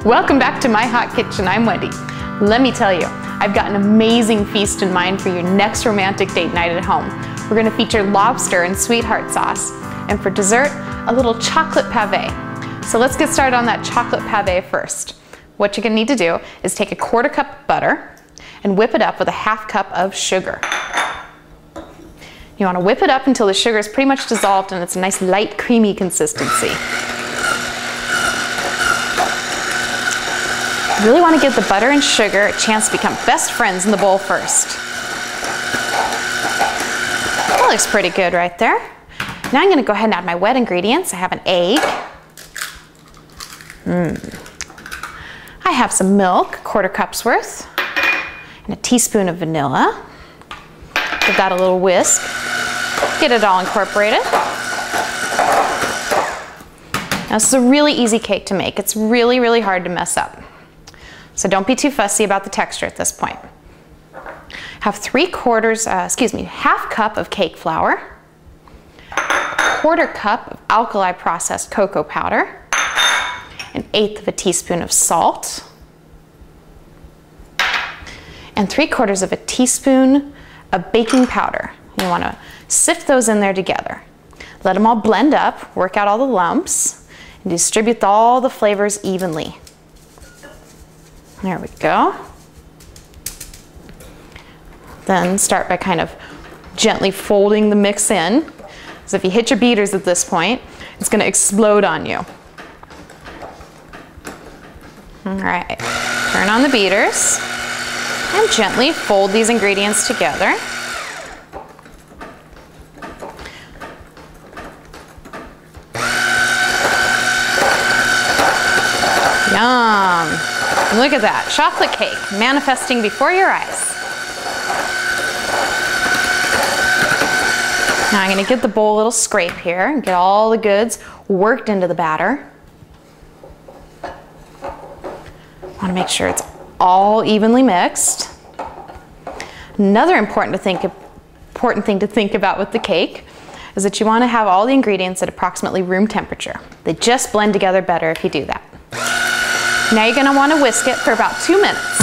Welcome back to My Hot Kitchen. I'm Wendy. Let me tell you, I've got an amazing feast in mind for your next romantic date night at home. We're going to feature lobster and sweetheart sauce, and for dessert, a little chocolate pave. So let's get started on that chocolate pave first. What you're going to need to do is take a 1/4 cup of butter and whip it up with a 1/2 cup of sugar. You want to whip it up until the sugar is pretty much dissolved and it's a nice light creamy consistency. You really want to give the butter and sugar a chance to become best friends in the bowl first. That looks pretty good right there. Now I'm going to go ahead and add my wet ingredients. I have an egg. I have some milk, 1/4 cup's worth, and a teaspoon of vanilla. Give that a little whisk. Get it all incorporated. Now this is a really easy cake to make. It's really, really hard to mess up. So don't be too fussy about the texture at this point. Have 1/2 cup of cake flour, 1/4 cup of alkali processed cocoa powder, 1/8 of a teaspoon of salt, and 3/4 of a teaspoon of baking powder. You want to sift those in there together. Let them all blend up, work out all the lumps, and distribute all the flavors evenly. There we go. Then start by kind of gently folding the mix in. So if you hit your beaters at this point, it's going to explode on you. All right, turn on the beaters and gently fold these ingredients together. Yum! Look at that, chocolate cake manifesting before your eyes. Now I'm going to give the bowl a little scrape here and get all the goods worked into the batter. I want to make sure it's all evenly mixed. Another important thing to think about with the cake is that you want to have all the ingredients at approximately room temperature. They just blend together better if you do that. Now you're going to want to whisk it for about 2 minutes.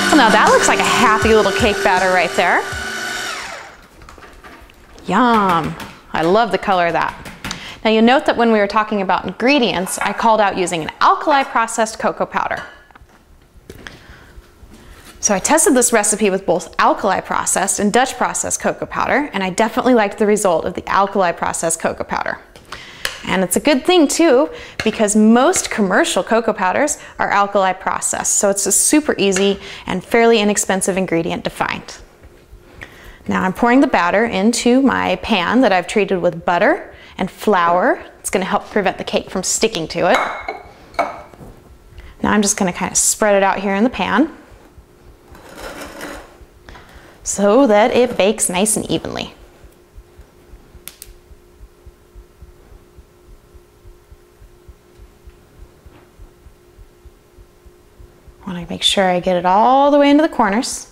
Well, now that looks like a happy little cake batter right there. Yum! I love the color of that. Now you'll note that when we were talking about ingredients, I called out using an alkali processed cocoa powder. So I tested this recipe with both alkali processed and Dutch processed cocoa powder, and I definitely liked the result of the alkali processed cocoa powder. And it's a good thing too, because most commercial cocoa powders are alkali processed, so it's a super easy and fairly inexpensive ingredient to find. Now I'm pouring the batter into my pan that I've treated with butter and flour. It's going to help prevent the cake from sticking to it. Now I'm just going to kind of spread it out here in the pan so that it bakes nice and evenly. I want to make sure I get it all the way into the corners.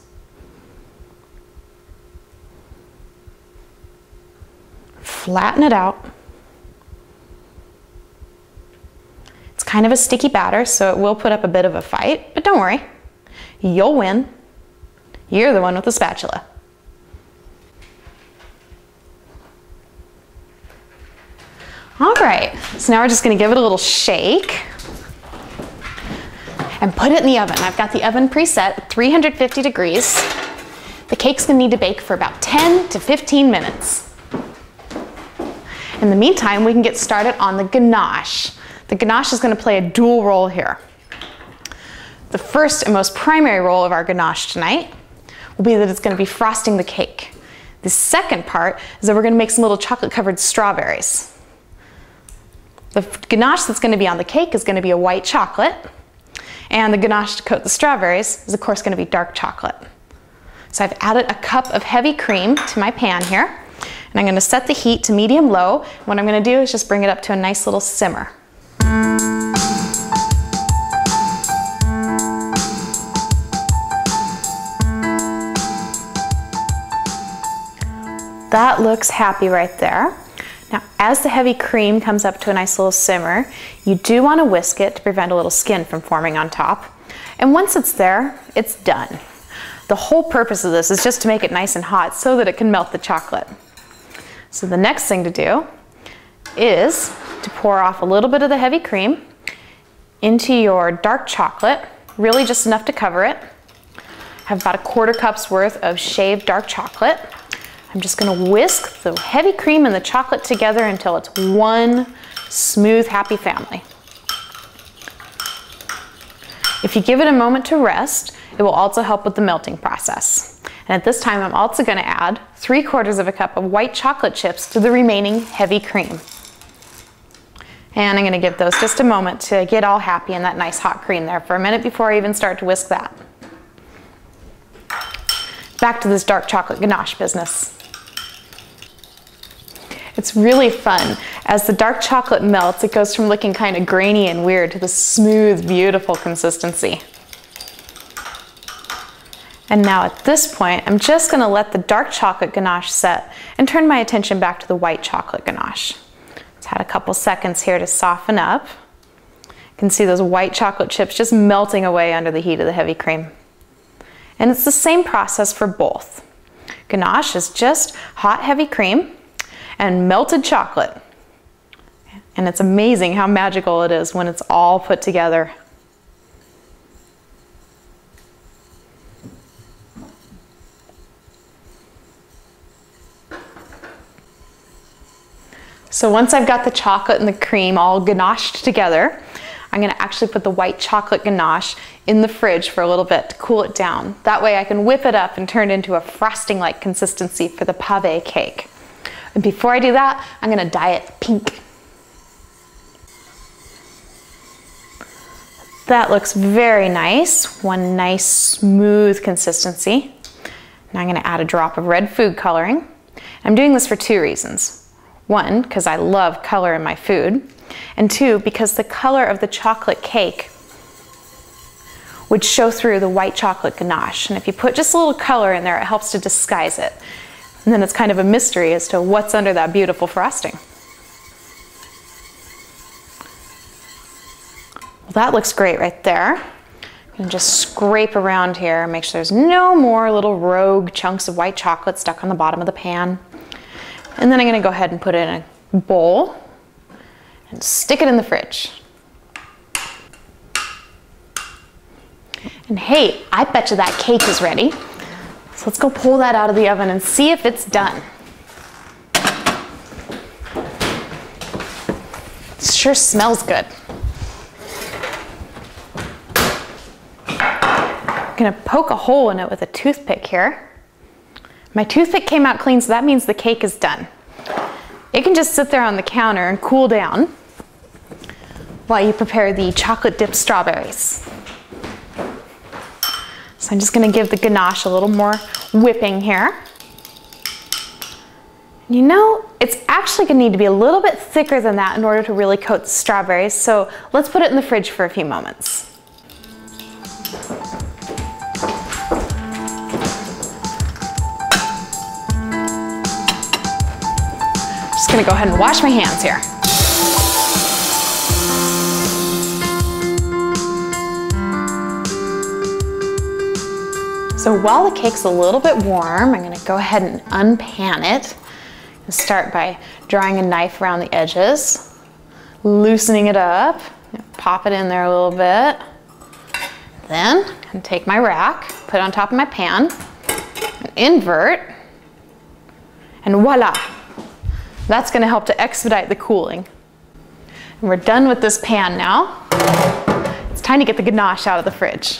Flatten it out. It's kind of a sticky batter, so it will put up a bit of a fight, but don't worry, you'll win. You're the one with the spatula. All right, so now we're just going to give it a little shake and put it in the oven. I've got the oven preset at 350 degrees. The cake's going to need to bake for about 10 to 15 minutes. In the meantime, we can get started on the ganache. The ganache is going to play a dual role here. The first and most primary role of our ganache tonight will be that it's going to be frosting the cake. The second part is that we're going to make some little chocolate-covered strawberries. The ganache that's going to be on the cake is going to be a white chocolate, and the ganache to coat the strawberries is of course going to be dark chocolate. So I've added a cup of heavy cream to my pan here. And I'm going to set the heat to medium-low. What I'm going to do is just bring it up to a nice little simmer. That looks happy right there. Now, as the heavy cream comes up to a nice little simmer, you do want to whisk it to prevent a little skin from forming on top. And once it's there, it's done. The whole purpose of this is just to make it nice and hot so that it can melt the chocolate. So the next thing to do is to pour off a little bit of the heavy cream into your dark chocolate, really just enough to cover it. I have about 1/4 cup's worth of shaved dark chocolate. I'm just gonna whisk the heavy cream and the chocolate together until it's one smooth, happy family. If you give it a moment to rest, it will also help with the melting process. And at this time, I'm also gonna add 3/4 cup of white chocolate chips to the remaining heavy cream. And I'm gonna give those just a moment to get all happy in that nice hot cream there for a minute before I even start to whisk that. Back to this dark chocolate ganache business. It's really fun. As the dark chocolate melts, it goes from looking kind of grainy and weird to the smooth, beautiful consistency. And now at this point, I'm just gonna let the dark chocolate ganache set and turn my attention back to the white chocolate ganache. It's had a couple seconds here to soften up. You can see those white chocolate chips just melting away under the heat of the heavy cream. And it's the same process for both. Ganache is just hot, heavy cream and melted chocolate. And it's amazing how magical it is when it's all put together. So once I've got the chocolate and the cream all ganached together, I'm gonna actually put the white chocolate ganache in the fridge for a little bit to cool it down. That way I can whip it up and turn it into a frosting-like consistency for the pave cake. And before I do that, I'm gonna dye it pink. That looks very nice. One nice smooth consistency. Now I'm gonna add a drop of red food coloring. I'm doing this for 2 reasons. 1, because I love color in my food. And 2, because the color of the chocolate cake would show through the white chocolate ganache. And if you put just a little color in there, it helps to disguise it. And then it's kind of a mystery as to what's under that beautiful frosting. Well, that looks great right there. I'm gonna just scrape around here and make sure there's no more little rogue chunks of white chocolate stuck on the bottom of the pan. And then I'm gonna go ahead and put it in a bowl and stick it in the fridge. And hey, I bet you that cake is ready. So let's go pull that out of the oven and see if it's done. It sure smells good. I'm gonna poke a hole in it with a toothpick here. My toothpick came out clean, so that means the cake is done. It can just sit there on the counter and cool down while you prepare the chocolate dipped strawberries. So I'm just gonna give the ganache a little more whipping here. You know, it's actually gonna need to be a little bit thicker than that in order to really coat the strawberries, so let's put it in the fridge for a few moments. Just gonna go ahead and wash my hands here. So while the cake's a little bit warm, I'm gonna go ahead and unpan it and start by drawing a knife around the edges, loosening it up, pop it in there a little bit. Then I'm gonna take my rack, put it on top of my pan, and invert, and voila. That's gonna help to expedite the cooling. And we're done with this pan now. It's time to get the ganache out of the fridge.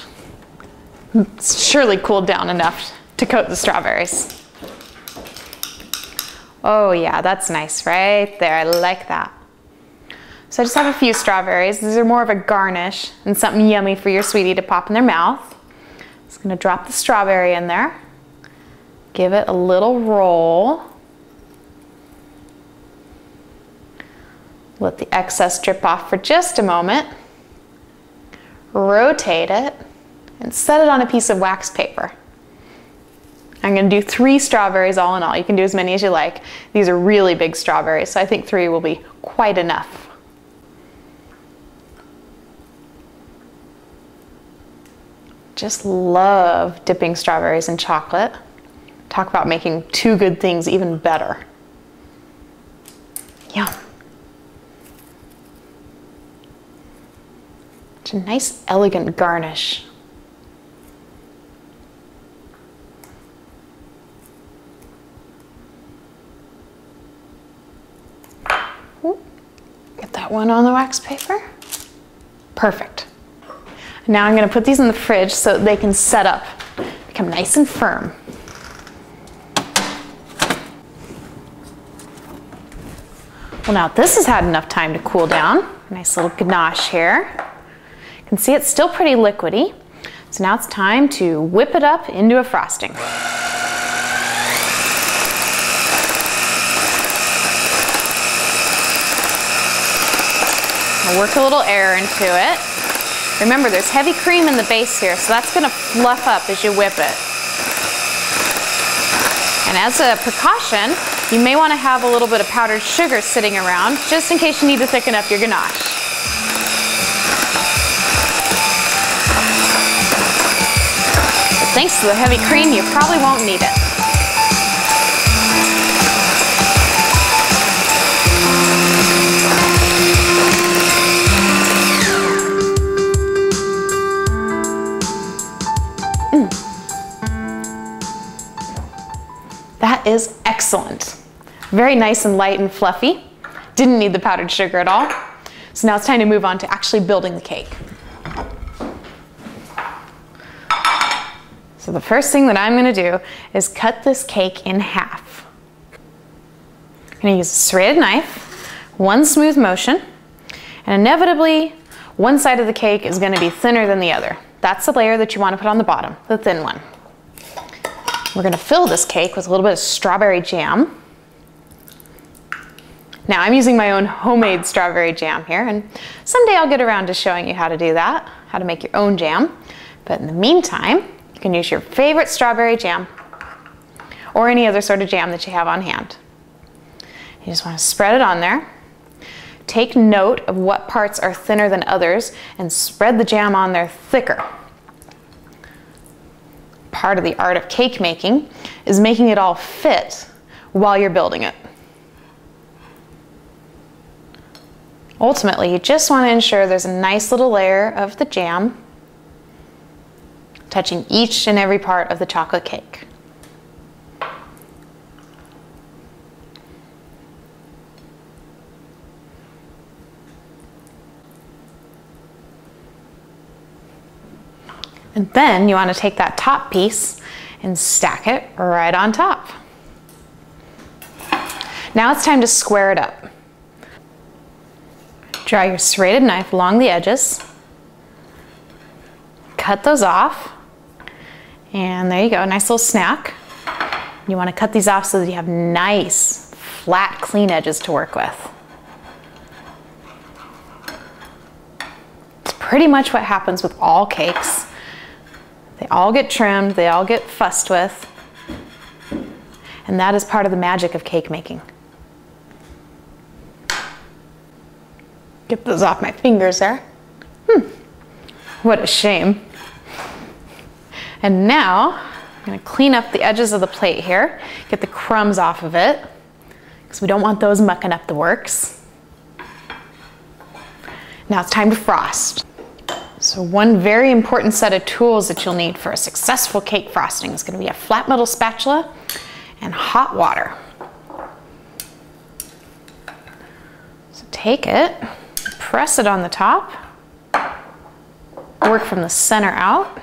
It's surely cooled down enough to coat the strawberries. Oh yeah, that's nice right there. I like that. So I just have a few strawberries. These are more of a garnish and something yummy for your sweetie to pop in their mouth. Just gonna drop the strawberry in there. Give it a little roll. Let the excess drip off for just a moment. Rotate it and set it on a piece of wax paper. I'm gonna do 3 strawberries all in all. You can do as many as you like. These are really big strawberries, so I think 3 will be quite enough. Just love dipping strawberries in chocolate. Talk about making 2 good things even better. Yum. It's a nice, elegant garnish. Get that one on the wax paper. Perfect. Now I'm going to put these in the fridge so that they can set up, become nice and firm. Well, now this has had enough time to cool down. Nice little ganache here. You can see it's still pretty liquidy. So now it's time to whip it up into a frosting. I'll work a little air into it. Remember, there's heavy cream in the base here, so that's going to fluff up as you whip it. And as a precaution, you may want to have a little bit of powdered sugar sitting around, just in case you need to thicken up your ganache. But thanks to the heavy cream, you probably won't need it. That is excellent. Very nice and light and fluffy. Didn't need the powdered sugar at all. So now it's time to move on to actually building the cake. So the first thing that I'm going to do is cut this cake in half. I'm going to use a serrated knife, one smooth motion, and inevitably one side of the cake is going to be thinner than the other. That's the layer that you want to put on the bottom, the thin one. We're going to fill this cake with a little bit of strawberry jam. Now I'm using my own homemade strawberry jam here, and someday I'll get around to showing you how to do that, how to make your own jam. But in the meantime, you can use your favorite strawberry jam or any other sort of jam that you have on hand. You just want to spread it on there. Take note of what parts are thinner than others and spread the jam on there thicker. Part of the art of cake making is making it all fit while you're building it. Ultimately, you just want to ensure there's a nice little layer of the jam touching each and every part of the chocolate cake. And then you want to take that top piece and stack it right on top. Now it's time to square it up. Draw your serrated knife along the edges. Cut those off. And there you go, a nice little snack. You want to cut these off so that you have nice, flat, clean edges to work with. It's pretty much what happens with all cakes. They all get trimmed, they all get fussed with, and that is part of the magic of cake making. Get those off my fingers there. What a shame. And now, I'm going to clean up the edges of the plate here, get the crumbs off of it, because we don't want those mucking up the works. Now it's time to frost. So one very important set of tools that you'll need for a successful cake frosting is going to be a flat metal spatula and hot water. So take it, press it on the top, work from the center out.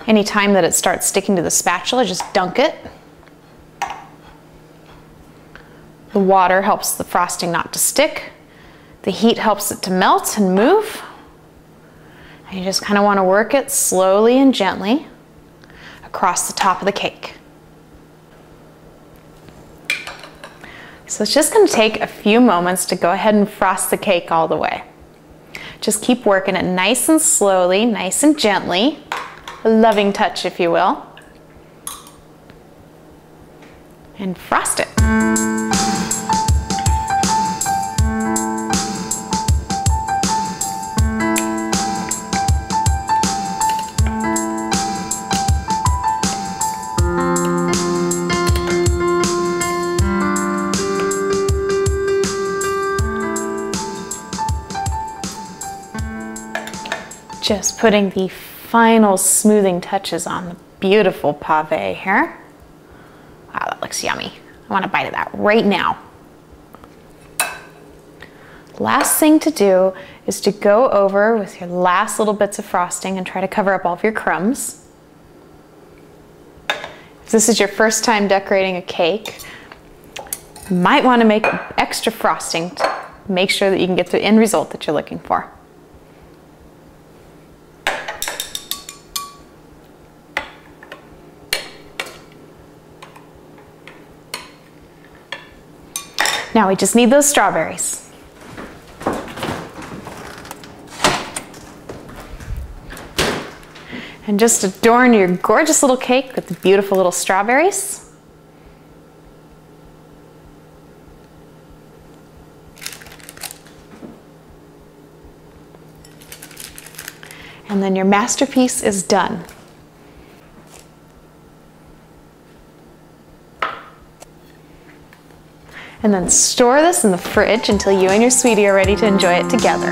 Anytime that it starts sticking to the spatula, just dunk it. The water helps the frosting not to stick. The heat helps it to melt and move. And you just kind of want to work it slowly and gently across the top of the cake. So it's just going to take a few moments to go ahead and frost the cake all the way. Just keep working it nice and slowly, nice and gently. A loving touch, if you will. and frost it. Just putting the final smoothing touches on the beautiful pave here. Wow, that looks yummy. I want a bite of that right now. Last thing to do is to go over with your last little bits of frosting and try to cover up all of your crumbs. If this is your first time decorating a cake, you might want to make extra frosting to make sure that you can get the end result that you're looking for. Now we just need those strawberries. And just adorn your gorgeous little cake with the beautiful little strawberries. And then your masterpiece is done. And then store this in the fridge until you and your sweetie are ready to enjoy it together.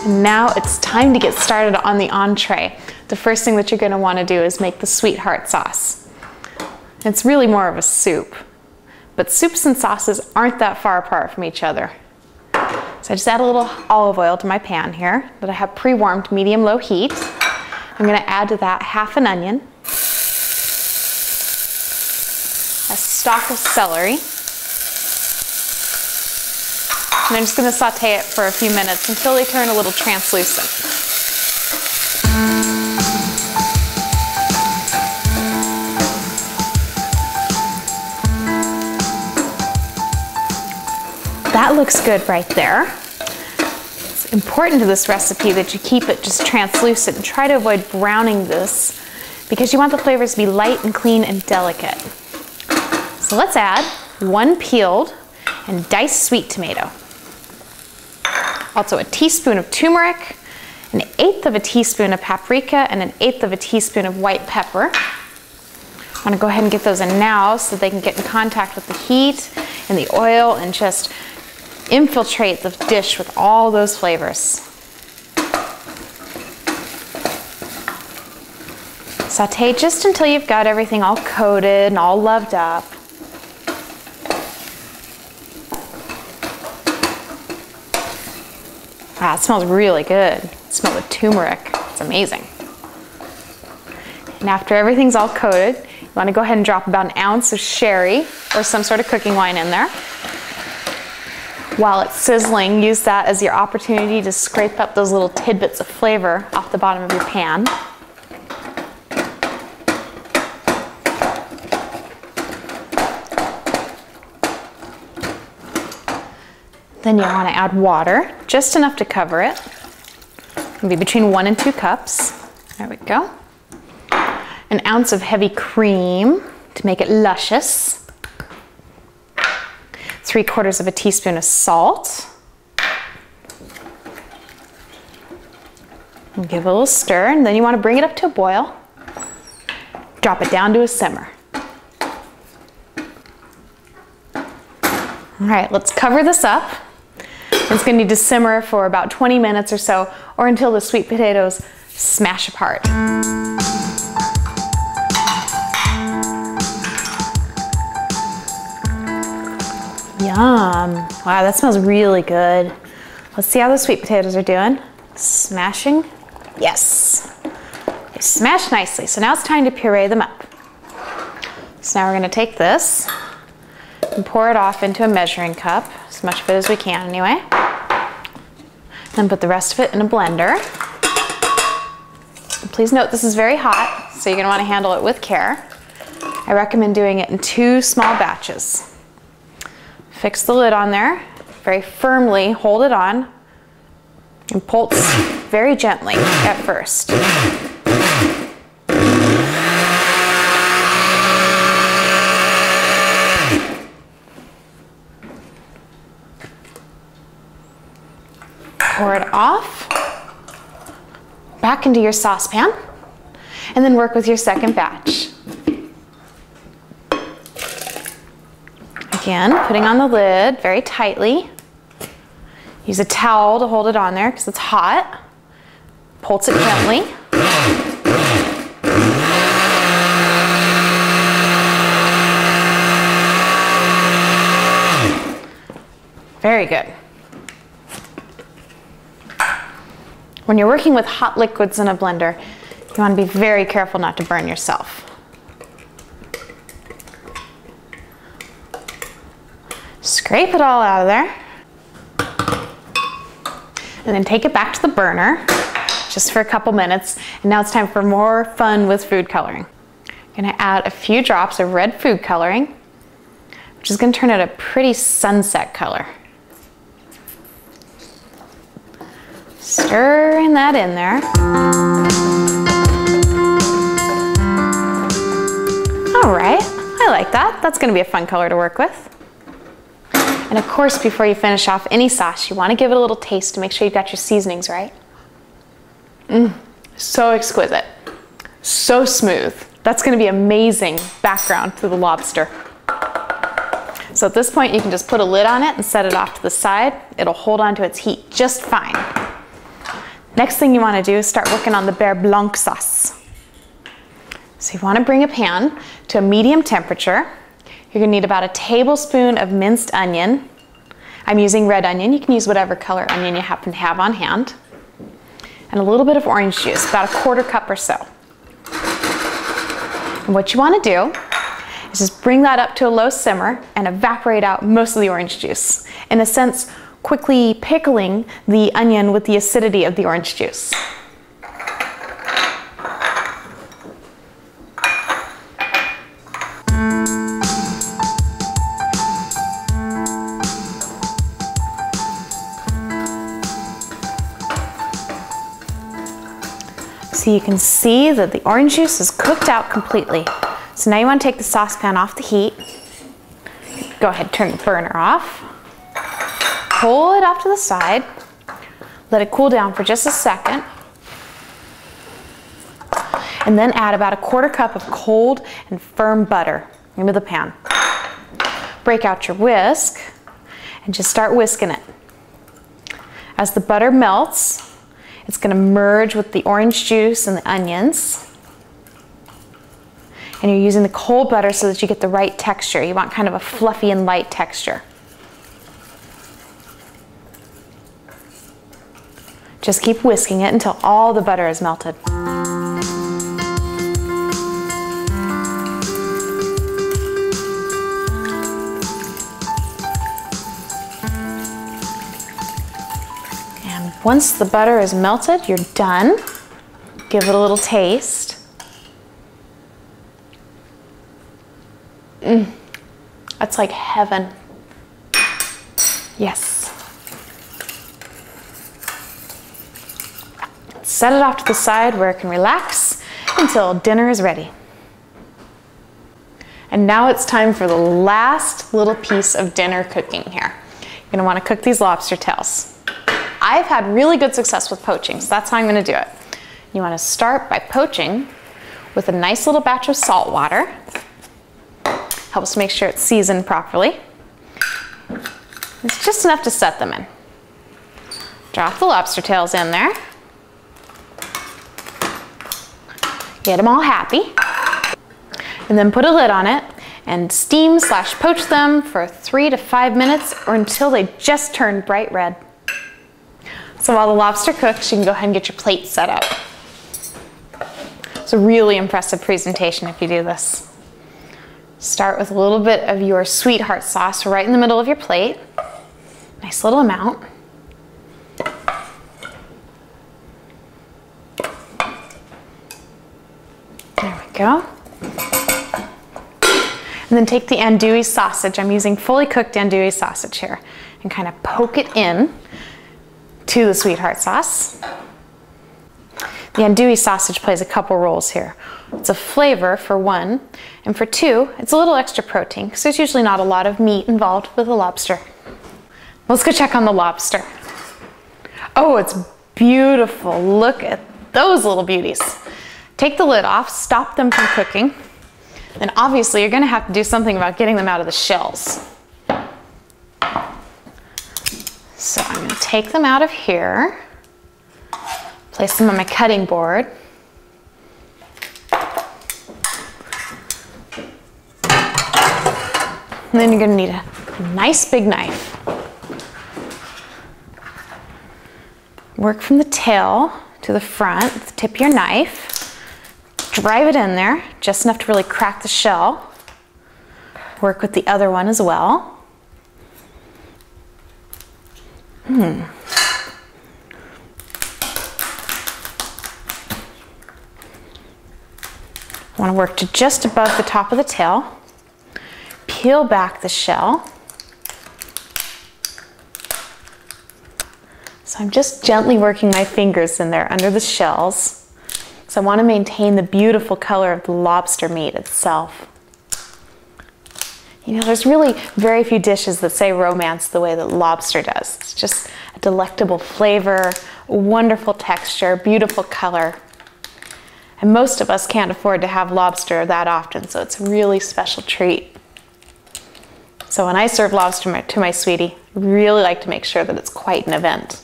And now it's time to get started on the entree. The first thing that you're going to want to do is make the sweetheart sauce. It's really more of a soup, but soups and sauces aren't that far apart from each other. So I just add a little olive oil to my pan here that I have pre-warmed medium-low heat. I'm going to add to that half an onion, a stalk of celery, and I'm just going to saute it for a few minutes until they turn a little translucent. That looks good right there. It's important to this recipe that you keep it just translucent and try to avoid browning this because you want the flavors to be light and clean and delicate. So let's add 1 peeled and diced sweet tomato. Also a teaspoon of turmeric, 1/8 of a teaspoon of paprika, and 1/8 of a teaspoon of white pepper. I want to go ahead and get those in now so they can get in contact with the heat and the oil and just infiltrate the dish with all those flavors. Saute just until you've got everything all coated and all loved up. Wow, it smells really good. It smells like turmeric. It's amazing. And after everything's all coated, you want to go ahead and drop about 1 ounce of sherry or some sort of cooking wine in there. While it's sizzling, use that as your opportunity to scrape up those little tidbits of flavor off the bottom of your pan. Then you want to add water, just enough to cover it. It'll be between 1 and 2 cups. There we go. 1 ounce of heavy cream to make it luscious. 3/4 of a teaspoon of salt. And give it a little stir, and then you want to bring it up to a boil. Drop it down to a simmer. All right, let's cover this up. It's going to need to simmer for about 20 minutes or so, or until the sweet potatoes smash apart. Yum. Wow, that smells really good. Let's see how the sweet potatoes are doing. Smashing? Yes. They smashed nicely. So now it's time to puree them up. So now we're going to take this and pour it off into a measuring cup, as much of it as we can anyway. Then put the rest of it in a blender. And please note this is very hot, so you're going to want to handle it with care. I recommend doing it in 2 small batches. Fix the lid on there, very firmly hold it on, and pulse very gently at first. back into your saucepan and then work with your second batch. Again, putting on the lid very tightly. Use a towel to hold it on there because it's hot. Pulse it gently. Very good. When you're working with hot liquids in a blender, you want to be very careful not to burn yourself. Scrape it all out of there. And then take it back to the burner just for a couple minutes. And now it's time for more fun with food coloring. I'm going to add a few drops of red food coloring, which is going to turn out a pretty sunset color. Stirring that in there. All right, I like that. That's going to be a fun color to work with. And of course, before you finish off any sauce, you want to give it a little taste to make sure you've got your seasonings right. So exquisite, so smooth. That's going to be amazing background to the lobster. So at this point, you can just put a lid on it and set it off to the side. It'll hold on to its heat just fine. Next thing you want to do is start working on the Buerre Blanc sauce. So you want to bring a pan to a medium temperature. You're going to need about a tablespoon of minced onion. I'm using red onion. You can use whatever color onion you happen to have on hand. And a little bit of orange juice, about a 1/4 cup or so. And what you want to do is just bring that up to a low simmer and evaporate out most of the orange juice. In a sense, quickly pickling the onion with the acidity of the orange juice. So you can see that the orange juice is cooked out completely. So now you want to take the saucepan off the heat. Go ahead, turn the burner off. Pull it off to the side. Let it cool down for just a second. And then add about a 1/4 cup of cold and firm butter into the pan. Break out your whisk and just start whisking it. As the butter melts, it's going to merge with the orange juice and the onions. And you're using the cold butter so that you get the right texture. You want kind of a fluffy and light texture. Just keep whisking it until all the butter is melted. And once the butter is melted, you're done. Give it a little taste. That's like heaven. Yes. Set it off to the side where it can relax until dinner is ready. And now it's time for the last little piece of dinner cooking here. You're going to want to cook these lobster tails. I've had really good success with poaching, so that's how I'm going to do it. You want to start by poaching with a nice little batch of salt water. Helps make sure it's seasoned properly. It's just enough to set them in. Drop the lobster tails in there. Get them all happy. And then put a lid on it and steam/poach them for 3 to 5 minutes or until they just turn bright red. So while the lobster cooks, you can go ahead and get your plate set up. It's a really impressive presentation if you do this. Start with a little bit of your sweetheart sauce right in the middle of your plate. Nice little amount. There we go. And then take the andouille sausage. I'm using fully cooked andouille sausage here. And kind of poke it in to the sweetheart sauce. The andouille sausage plays a couple roles here. It's a flavor for one, and for two, it's a little extra protein because there's usually not a lot of meat involved with a lobster. Let's go check on the lobster. Oh, it's beautiful. Look at those little beauties. Take the lid off, stop them from cooking. And obviously you're gonna have to do something about getting them out of the shells. So I'm gonna take them out of here, place them on my cutting board. And then you're gonna need a nice big knife. Work from the tail to the front with the tip of your knife. Drive it in there, just enough to really crack the shell. Work with the other one as well. I want to work to just above the top of the tail. Peel back the shell. So I'm just gently working my fingers in there under the shells. So I want to maintain the beautiful color of the lobster meat itself. You know, there's really very few dishes that say romance the way that lobster does. It's just a delectable flavor, wonderful texture, beautiful color. And most of us can't afford to have lobster that often, so it's a really special treat. So when I serve lobster to my sweetie, I really like to make sure that it's quite an event.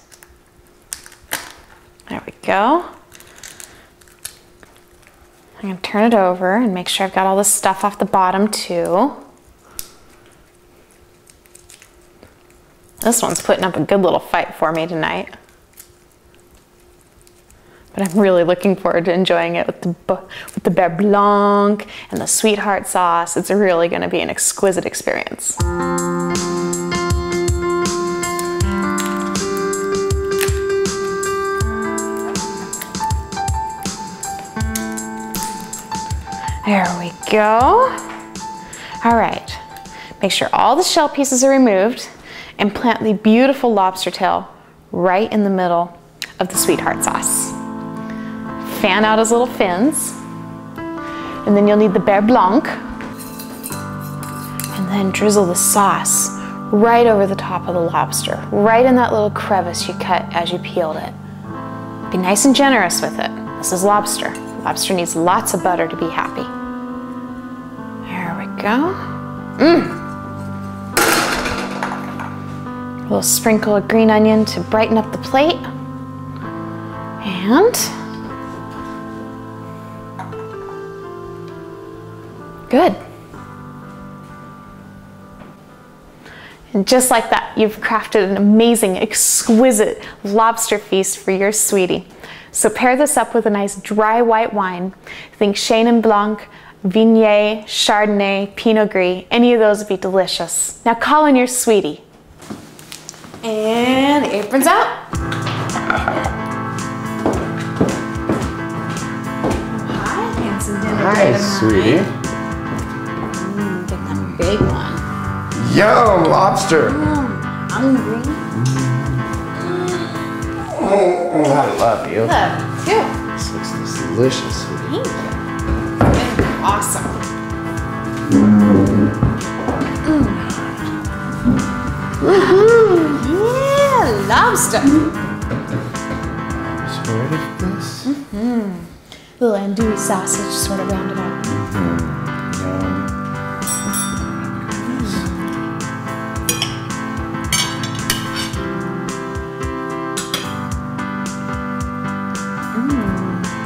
There we go. I'm going to turn it over and make sure I've got all this stuff off the bottom too. This one's putting up a good little fight for me tonight. But I'm really looking forward to enjoying it with the Buerre Blanc and the sweetheart sauce. It's really going to be an exquisite experience. There we go. All right, make sure all the shell pieces are removed and plant the beautiful lobster tail right in the middle of the sweetheart sauce. Fan out his little fins, and then you'll need the Buerre Blanc, and then drizzle the sauce right over the top of the lobster, right in that little crevice you cut as you peeled it. Be nice and generous with it. This is lobster. Lobster needs lots of butter to be happy. There we go. A little sprinkle of green onion to brighten up the plate. And good. And just like that, you've crafted an amazing, exquisite lobster feast for your sweetie. So pair this up with a nice dry white wine. Think Chenin Blanc, Viognier, Chardonnay, Pinot Gris. Any of those would be delicious. Now call in your sweetie. And the apron's out. Hi, handsome dinner. Hi, sweetie. Get that big one. Yum, lobster. Hungry. Oh, I love you. Love you too. This looks delicious, sweetie. Thank you. It's awesome. Yeah, lobster. So ready for this? Little andouille sausage sort of rounded out. Yum.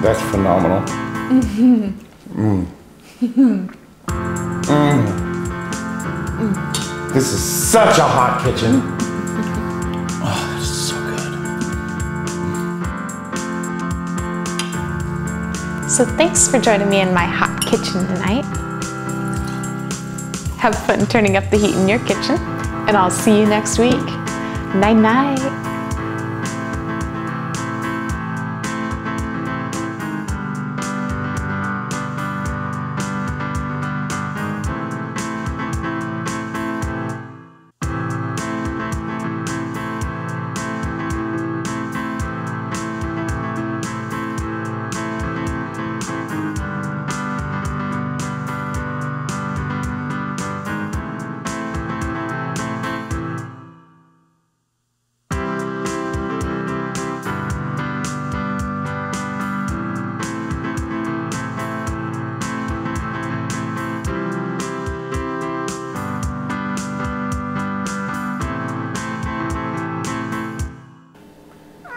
That's phenomenal. This is such a hot kitchen. Oh, this is so good. So thanks for joining me in my hot kitchen tonight. Have fun turning up the heat in your kitchen, and I'll see you next week. Night night.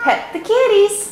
pet the kitties.